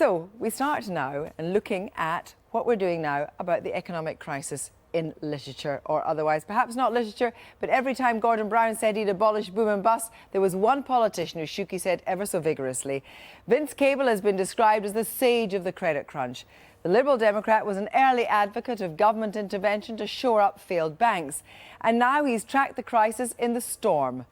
So we start now and looking at what we're doing now about the economic crisis in literature, or otherwise, perhaps not literature, but every time Gordon Brown said he'd abolish boom and bust, there was one politician who shook his head ever so vigorously. Vince Cable has been described as the sage of the credit crunch. The Liberal Democrat was an early advocate of government intervention to shore up failed banks, and now he's tracked the crisis in the storm.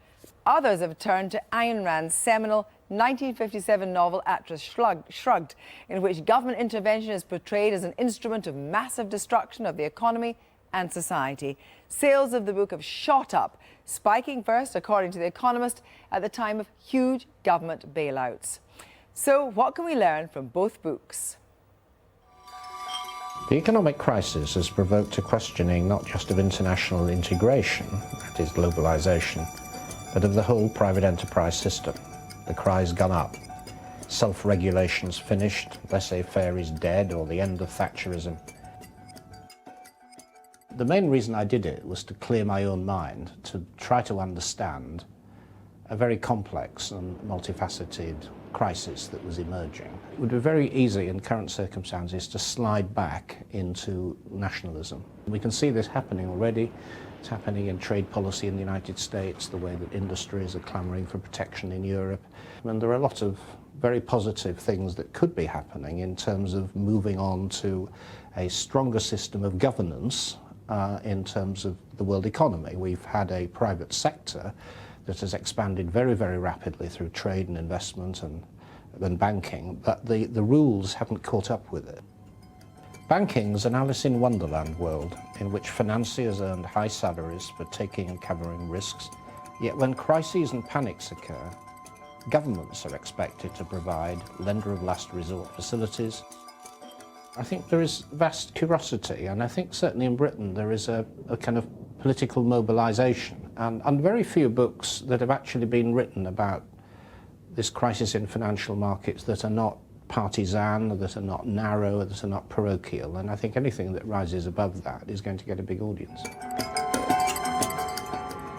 Others have turned to Ayn Rand's seminal 1957 novel Atlas Shrugged, in which government intervention is portrayed as an instrument of massive destruction of the economy and society. Sales of the book have shot up, spiking first, according to The Economist, at the time of huge government bailouts. So what can we learn from both books? The economic crisis has provoked a questioning not just of international integration, that is globalisation, but of the whole private enterprise system. The cry's gone up. Self-regulation's finished, laissez-faire is dead, or the end of Thatcherism. The main reason I did it was to clear my own mind, to try to understand a very complex and multifaceted crisis that was emerging. It would be very easy in current circumstances to slide back into nationalism. We can see this happening already. It's happening in trade policy in the United States, the way that industries are clamouring for protection in Europe. And there are a lot of very positive things that could be happening in terms of moving on to a stronger system of governance in terms of the world economy. We've had a private sector that has expanded very, very rapidly through trade and investment and banking, but the rules haven't caught up with it. Banking's an Alice in Wonderland world in which financiers earned high salaries for taking and covering risks, yet when crises and panics occur, governments are expected to provide lender of last resort facilities. I think there is vast curiosity, and I think certainly in Britain there is a kind of political mobilisation, and very few books that have actually been written about this crisis in financial markets that are not partisan, that are not narrow, that are not parochial, and I think anything that rises above that is going to get a big audience.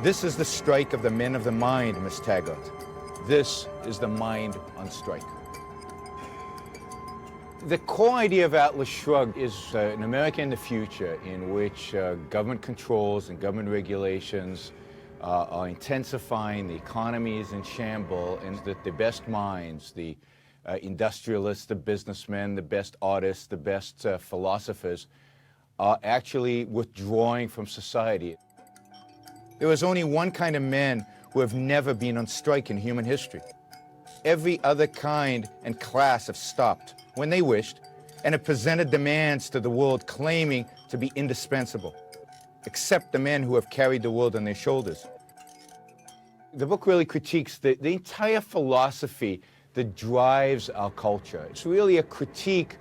This is the strike of the men of the mind, Miss Taggart. This is the mind on strike. The core idea of Atlas Shrugged is an America in the future in which government controls and government regulations are intensifying, the economy is in shambles, and that the best minds, the industrialists, the businessmen, the best artists, the best philosophers are actually withdrawing from society. There was only one kind of men who have never been on strike in human history. Every other kind and class have stopped when they wished and have presented demands to the world claiming to be indispensable, except the men who have carried the world on their shoulders. The book really critiques the entire philosophy that drives our culture. It's really a critique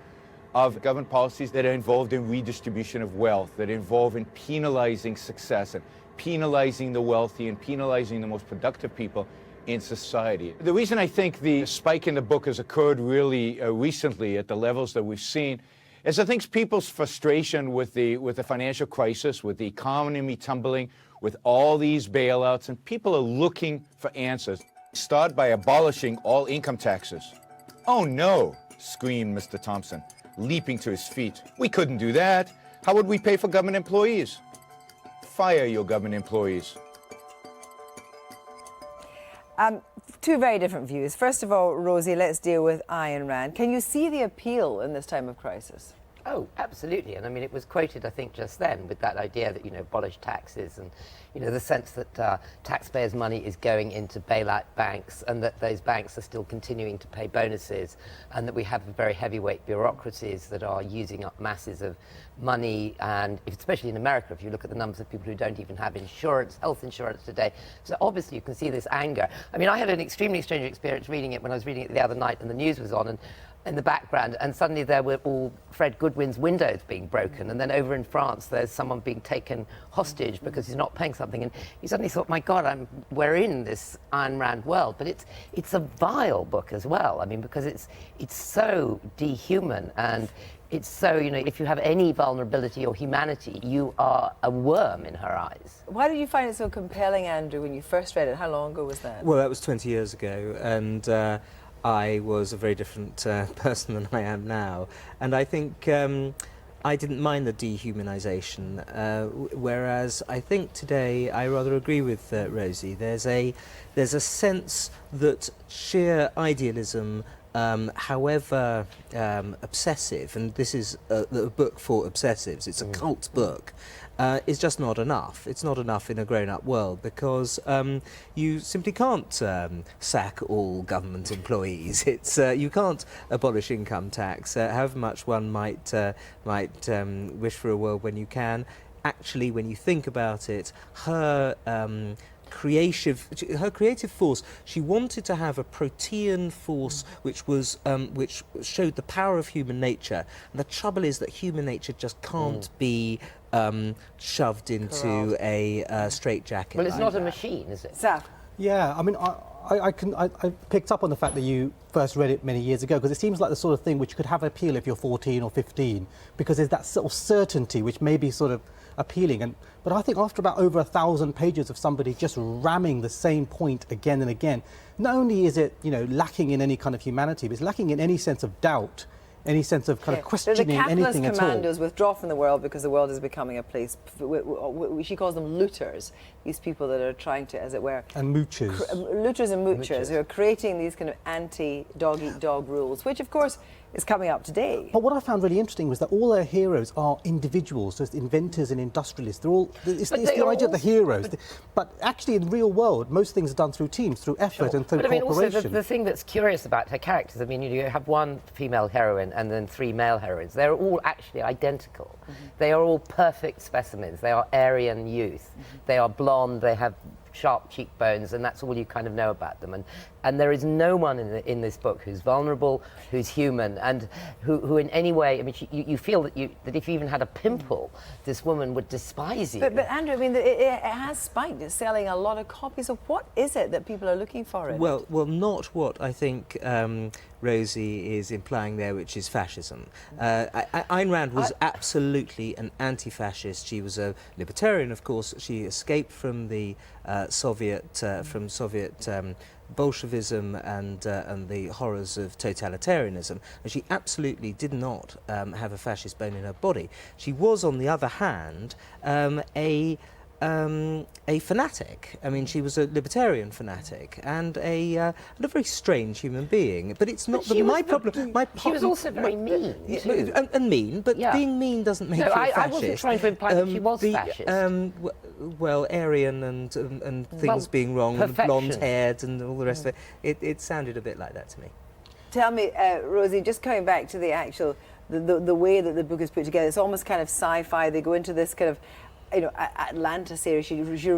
of government policies that are involved in redistribution of wealth, that are involved in penalizing success and penalizing the wealthy and penalizing the most productive people in society. The reason I think the spike in the book has occurred really recently at the levels that we've seen is I think people's frustration with the financial crisis, with the economy tumbling, with all these bailouts, and people are looking for answers. Start by abolishing all income taxes. Oh no, screamed Mr. Thompson, leaping to his feet. We couldn't do that. How would we pay for government employees? Fire your government employees. Two very different views. First of all, Rosie, let's deal with Ayn Rand. Can you see the appeal in this time of crisis? Oh, absolutely. And I mean, it was quoted, I think, just then with that idea that, abolish taxes and, the sense that taxpayers' money is going into bailout banks and that those banks are still continuing to pay bonuses and that we have very heavyweight bureaucracies that are using up masses of money. And especially in America, if you look at the numbers of people who don't even have insurance, health insurance today. So obviously you can see this anger. I mean, I had an extremely strange experience reading it when I was reading it the other night and the news was on, and in the background, and suddenly there were all Fred Goodwin's windows being broken, and then over in France there's someone being taken hostage because he's not paying something, and you suddenly thought, my God, we're in this Ayn Rand world. But it's a vile book as well. I mean, because it's so dehuman, and it's so, if you have any vulnerability or humanity, you are a worm in her eyes. Why did you find it so compelling, Andrew, when you first read it? How long ago was that? Well, that was 20 years ago, and I was a very different person than I am now. And I think I didn't mind the dehumanisation, whereas I think today I rather agree with Rosie. There's a sense that sheer idealism, however obsessive, and this is a book for obsessives, it's a cult book, is just not enough. It's not enough in a grown-up world, because you simply can't sack all government employees. It's you can't abolish income tax, however much one might wish for a world when you can. Actually, when you think about it, her creative force. She wanted to have a protean force which showed the power of human nature. And the trouble is that human nature just can't be shoved into a straitjacket. Well, it's like not that. a machine, is it? Saf. Yeah, I mean, I picked up on the fact that you first read it many years ago, because it seems like the sort of thing which could have appeal if you're 14 or 15, because there's that sort of certainty which may be sort of appealing. But I think after about over 1,000 pages of somebody just ramming the same point again and again, not only is it, lacking in any kind of humanity, but it's lacking in any sense of doubt, any sense of kind of questioning anything at all. The capitalist commandos withdraw from the world because the world is becoming a place. She calls them looters, these people that are trying to, as it were... And moochers. Looters and moochers who are creating these kind of anti-dog-eat-dog rules, which, of course, is coming up today. But what I found really interesting was that all their heroes are individuals, just inventors and industrialists. They're all, it's the idea of the heroes. But actually, in the real world, most things are done through teams, through effort and through cooperation. Also the thing that's curious about her characters, I mean, you have one female heroine and then 3 male heroines. They're all actually identical. They are all perfect specimens. They are Aryan youth. They are blonde, they have sharp cheekbones, and that's all you kind of know about them. And there is no one in this book who's vulnerable, who's human, and who in any way, I mean, you feel that if you even had a pimple, this woman would despise you. But Andrew, I mean, it has spiked. It's selling a lot of copies. So what is it that people are looking for in it? Well, not what I think Rosie is implying there, which is fascism. Ayn Rand was absolutely an anti-fascist. She was a libertarian, of course. She escaped from the Soviet Bolshevism and the horrors of totalitarianism, and she absolutely did not have a fascist bone in her body. She was, on the other hand, a fanatic. I mean, she was a libertarian fanatic and a very strange human being. But it's not my problem. She was also very mean, too. And mean, but being mean doesn't make you a fascist. I wasn't trying to imply that she was fascist. Well, Aryan and things being wrong, and blonde-haired and all the rest of it. It sounded a bit like that to me. Tell me, Rosie, just coming back to the actual, the way that the book is put together, it's almost kind of sci-fi. They go into this kind of, Atlantis area.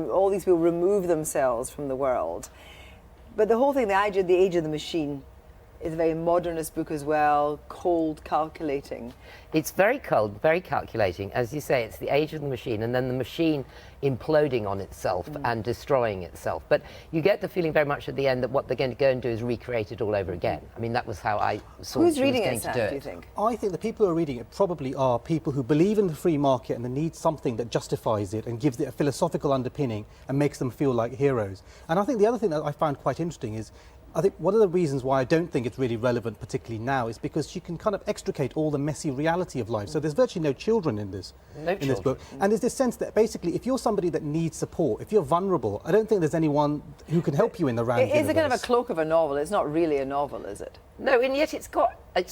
All these people remove themselves from the world. But the whole thing, the Age of the Machine, is a very modernist book as well, cold, calculating. It's very cold, very calculating. As you say, it's the age of the machine, and then the machine imploding on itself and destroying itself. But you get the feeling very much at the end that what they're going to go and do is recreate it all over again. I mean, that was how I saw Who's she was reading going it, to Sam, do it. do you think? I think the people who are reading it probably are people who believe in the free market and they need something that justifies it and gives it a philosophical underpinning and makes them feel like heroes. And I think the other thing that I found quite interesting is, I think one of the reasons why I don't think it's really relevant, particularly now, is because you can kind of extricate all the messy reality of life. So there's virtually no children in this book. And there's this sense that basically, if you're somebody that needs support, if you're vulnerable, I don't think there's anyone who can help you in the Rand universe. It's a kind of a cloak of a novel. It's not really a novel, is it? No, and yet it's got a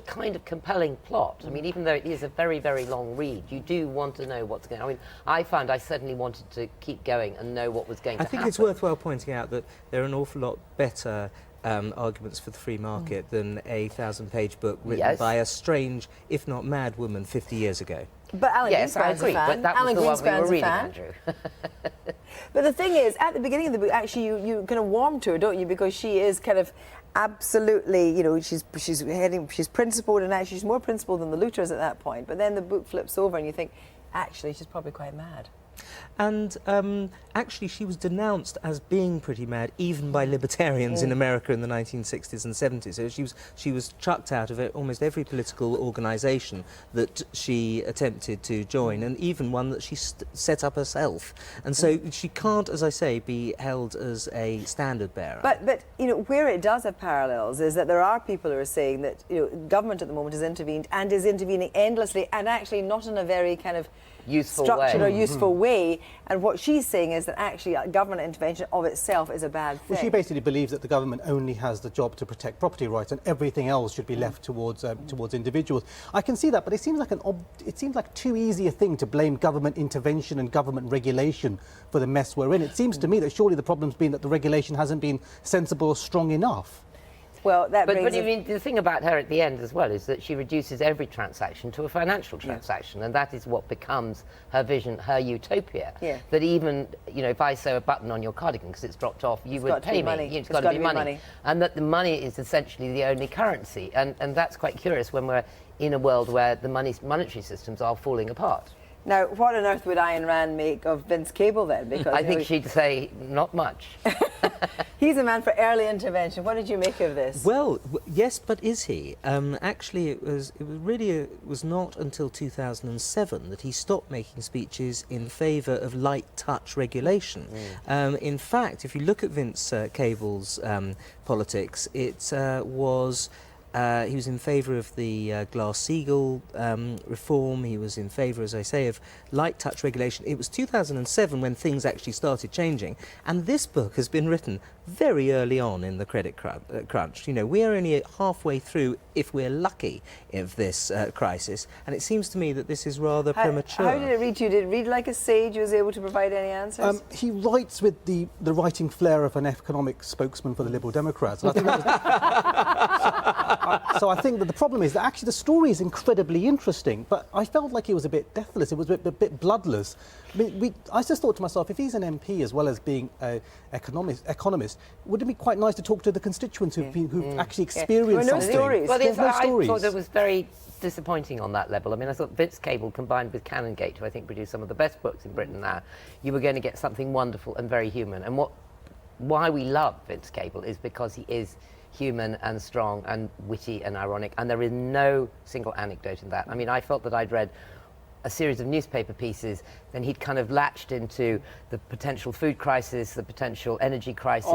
kind of compelling plot. I mean, even though it is a very, very long read, you do want to know what's going on. I mean, I found I certainly wanted to keep going and know what was going to happen. I think it's worthwhile pointing out that there are an awful lot better arguments for the free market than a 1,000-page book written by a strange, if not mad, woman 50 years ago. But Alan Greenspan's a fan. But that was the one we were reading, Andrew. But the thing is, at the beginning of the book, actually, you kind of warm to her, don't you? Because she is kind of absolutely, she's principled, and actually she's more principled than the looters at that point. But then the book flips over, and you think, actually, she's probably quite mad. And actually, she was denounced as being pretty mad, even by libertarians in America in the 1960s and 70s. So she was chucked out of almost every political organisation that she attempted to join, and even one that she set up herself. And so she can't, as I say, be held as a standard bearer. But you know, where it does have parallels is that there are people who are saying that, you know, government at the moment has intervened and is intervening endlessly, and actually not in a very kind of useful structured way. or useful way. And what she's saying is that actually government intervention of itself is a bad thing. Well, she basically believes that the government only has the job to protect property rights, and everything else should be left towards individuals. I can see that, but it seems like too easy a thing to blame government intervention and government regulation for the mess we're in. It seems to me that surely the problem's been that the regulation hasn't been sensible or strong enough. Well, that But brings I mean, the thing about her at the end as well is that she reduces every transaction to a financial transaction, and that is what becomes her vision, her utopia. Yeah. That even, you know, if I sew a button on your cardigan because it's dropped off, you would pay me. money. It's got to be money. And that the money is essentially the only currency. And that's quite curious when we're in a world where the monetary systems are falling apart. Now, what on earth would Ayn Rand make of Vince Cable then? Because I think she'd say not much. he's a man for early intervention. What did you make of this? Well, yes, but is he? Actually, it was not until 2007 that he stopped making speeches in favour of light touch regulation. In fact, if you look at Vince Cable's politics, it was. He was in favour of the Glass-Steagall reform. He was in favour, as I say, of light touch regulation. It was 2007 when things actually started changing. And this book has been written very early on in the credit crunch. You know, we are only halfway through, if we're lucky, of this crisis. And it seems to me that this is rather premature. How did it read to you? Did it read like a sage who was able to provide any answers? He writes with the writing flair of an economic spokesman for the Liberal Democrats. And I think that was, so I think that the problem is that actually the story is incredibly interesting, but I felt like it was a bit deathless. It was a bit bloodless. I just thought to myself, if he's an MP as well as being an economist, wouldn't it be quite nice to talk to the constituents who've actually experienced something? Stories. Well, There's no I stories. thought it was very disappointing on that level. I mean, I thought Vince Cable combined with Canongate, who I think produced some of the best books in Britain now, you were going to get something wonderful and very human. And why we love Vince Cable is because he is human and strong and witty and ironic, and there is no single anecdote in that. I mean, I felt that I'd read a series of newspaper pieces, then he'd kind of latched into the potential food crisis, the potential energy crisis,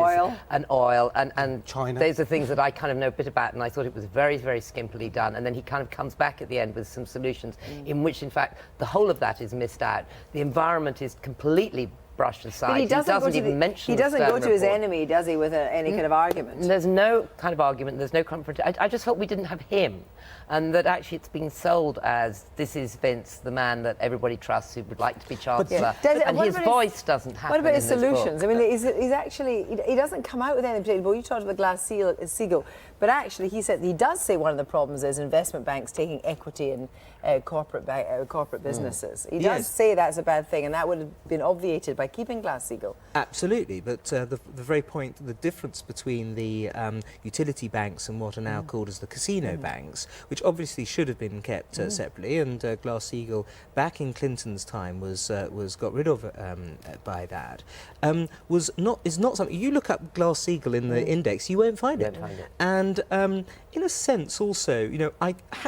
oil, and China. Those are things that I kind of know a bit about, and I thought it was very, very skimpily done. And then he kind of comes back at the end with some solutions in which, in fact, the whole of that is missed out. The environment is completely brushed aside. But he doesn't even mention. He doesn't go to his report. enemy, does he, with any kind of argument? There's no kind of argument. There's no confrontation. I just felt we didn't have him, and that actually it's being sold as this is Vince, the man that everybody trusts who would like to be chancellor, and his voice doesn't happen. What about his in this solutions? book. I mean, he's actually he doesn't come out with anything particular. Well, you talked about Glass-Steagall, but actually he does say one of the problems is investment banks taking equity in corporate businesses. He does say that's a bad thing, and that would have been obviated by keeping Glass-Steagall. Absolutely, but the very point, the difference between the utility banks and what are now called as the casino banks, which obviously should have been kept separately, and Glass-Steagall back in Clinton's time was got rid of by that, is not something. You look up Glass-Steagall in the index, you won't find it. And in a sense, also, you know,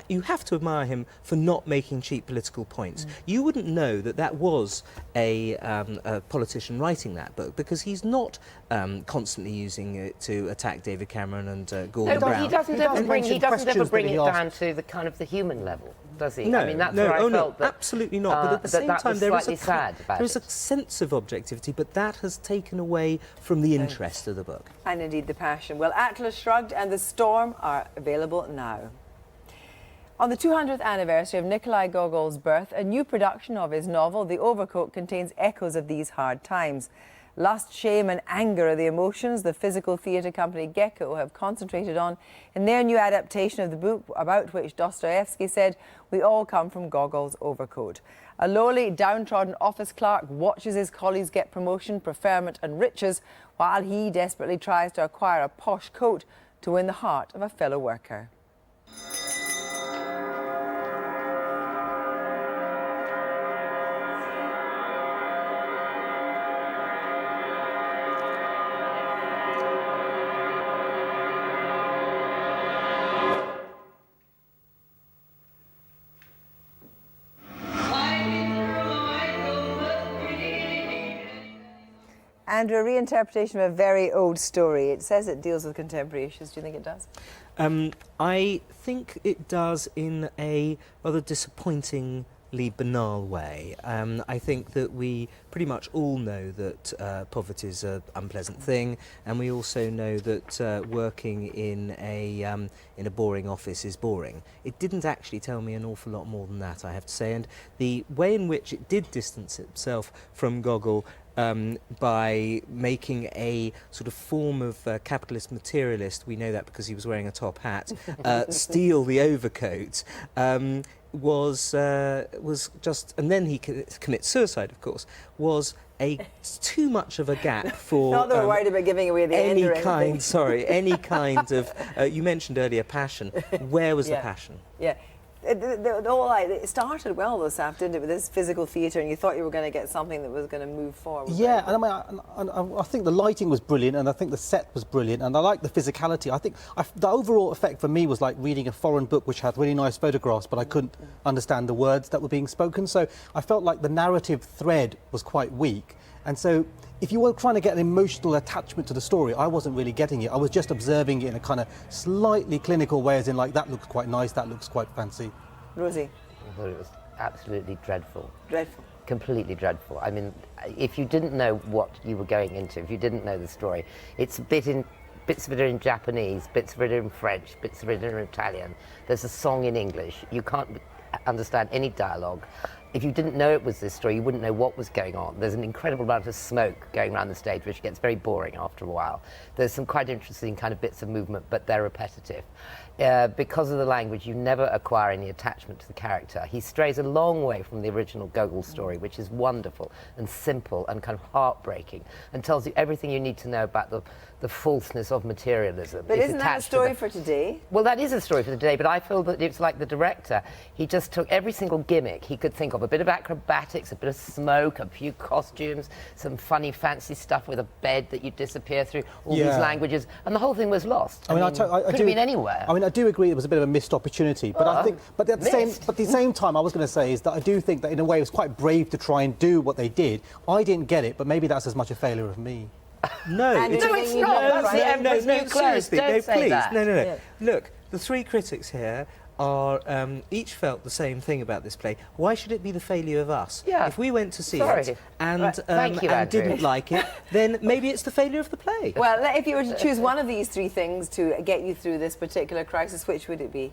you have to admire him for not making cheap political points. You wouldn't know that was a politician writing that book, because he's not constantly using it to attack David Cameron and Gordon Brown. He doesn't ever bring it down to the kind of the human level, does he? No, I mean, that's where I felt that absolutely not. But at the same time, there is a sense of objectivity, but that has taken away from the interest of the book. And indeed the passion. Well, Atlas Shrugged and The Storm are available now. On the 200th anniversary of Nikolai Gogol's birth, a new production of his novel, The Overcoat, contains echoes of these hard times. Lust, shame and anger are the emotions the physical theatre company Gecko have concentrated on in their new adaptation of the book, about which Dostoevsky said, "We all come from Gogol's overcoat." A lowly, downtrodden office clerk watches his colleagues get promotion, preferment and riches, while he desperately tries to acquire a posh coat to win the heart of a fellow worker. Andrew, a reinterpretation of a very old story. It says it deals with contemporary issues. Do you think it does? I think it does in a rather disappointingly banal way. I think that we pretty much all know that poverty is an unpleasant thing, and we also know that working in a boring office is boring. It didn't actually tell me an awful lot more than that, I have to say, and the way in which it did distance itself from Gogol by making a sort of form of capitalist materialist, we know that because he was wearing a top hat, steal the overcoat, was just, and then he commits suicide, of course, was too much of a gap for Not that we're worried about giving away the end or anything. any kind of, you mentioned earlier passion. Where was the passion? Yeah. It started well this afternoon, didn't it, with this physical theatre, and you thought you were going to get something that was going to move forward. Yeah, and I think the lighting was brilliant, and I think the set was brilliant, and I like the physicality. I think the overall effect for me was like reading a foreign book which had really nice photographs, but I couldn't understand the words that were being spoken. So I felt like the narrative thread was quite weak. And so if you were trying to get an emotional attachment to the story, I wasn't really getting it. I was just observing it in a kind of slightly clinical way, as in like, that looks quite nice, that looks quite fancy. Rosie? I thought it was absolutely dreadful. Dreadful. Completely dreadful. I mean, if you didn't know what you were going into, if you didn't know the story, it's bits of it are in Japanese, bits of it are in French, bits of it are in Italian. There's a song in English. You can't understand any dialogue. If you didn't know it was this story, you wouldn't know what was going on. There's an incredible amount of smoke going around the stage, which gets very boring after a while. There's some quite interesting kind of bits of movement, but they're repetitive. Because of the language, you never acquire any attachment to the character. He strays a long way from the original Gogol story, which is wonderful and simple and kind of heartbreaking, and tells you everything you need to know about the falseness of materialism. But isn't that a story for today? Well, that is a story for today, but I feel that it's like the director. He just took every single gimmick he could think of, a bit of acrobatics, a bit of smoke, a few costumes, some funny fancy stuff with a bed that you disappear through, all these languages, and the whole thing was lost. I mean, I could have been anywhere. I mean, I do agree it was a bit of a missed opportunity, but I think, but at the same time, I was going to say is that I do think that in a way it was quite brave to try and do what they did. I didn't get it, but maybe that's as much a failure of me. No, And it's not. That's the Emperor's New Clothes. Seriously, Don't say please. that. No. Yeah. Look, the three critics here are each felt the same thing about this play. Why should it be the failure of us? Yeah. If we went to see Sorry. it and, Right. Thank you, and Andrew. didn't like it, then maybe it's the failure of the play. Well, if you were to choose one of these three things to get you through this particular crisis, which would it be?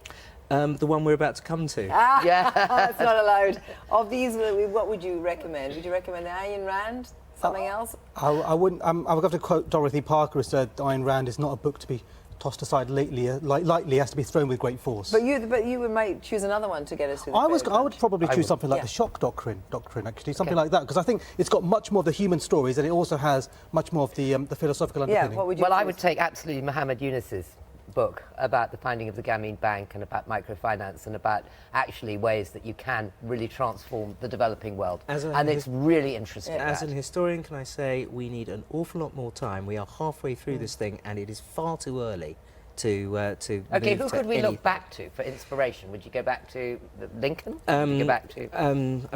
The one we're about to come to. Yeah. That's not allowed. Of these, what would you recommend? Would you recommend Ayn Rand? Something else? I wouldn't. I would have to quote Dorothy Parker, who said, "Ayn Rand is not a book to be tossed aside lightly. It has to be thrown with great force." But you might choose another one to get us through the I would probably choose something like Yeah. the shock doctrine, actually, something like that, because I think it's got much more of the human stories, and it also has much more of the philosophical underpinning. Yeah, what would you Well, I choose? would take absolutely Muhammad Yunus's book about the founding of the Gameen Bank and about microfinance and about actually ways that you can really transform the developing world. And it's really interesting. As an historian, can I say we need an awful lot more time. We are halfway through this thing, and it is far too early to Okay, move who to could we any- look back to for inspiration? Would you go back to Lincoln? Would you go back to...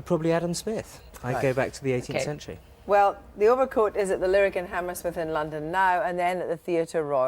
probably Adam Smith. I'd go back to the 18th century. Well, the Overcoat is at the Lyric in Hammersmith in London now, and then at the Theatre Royal.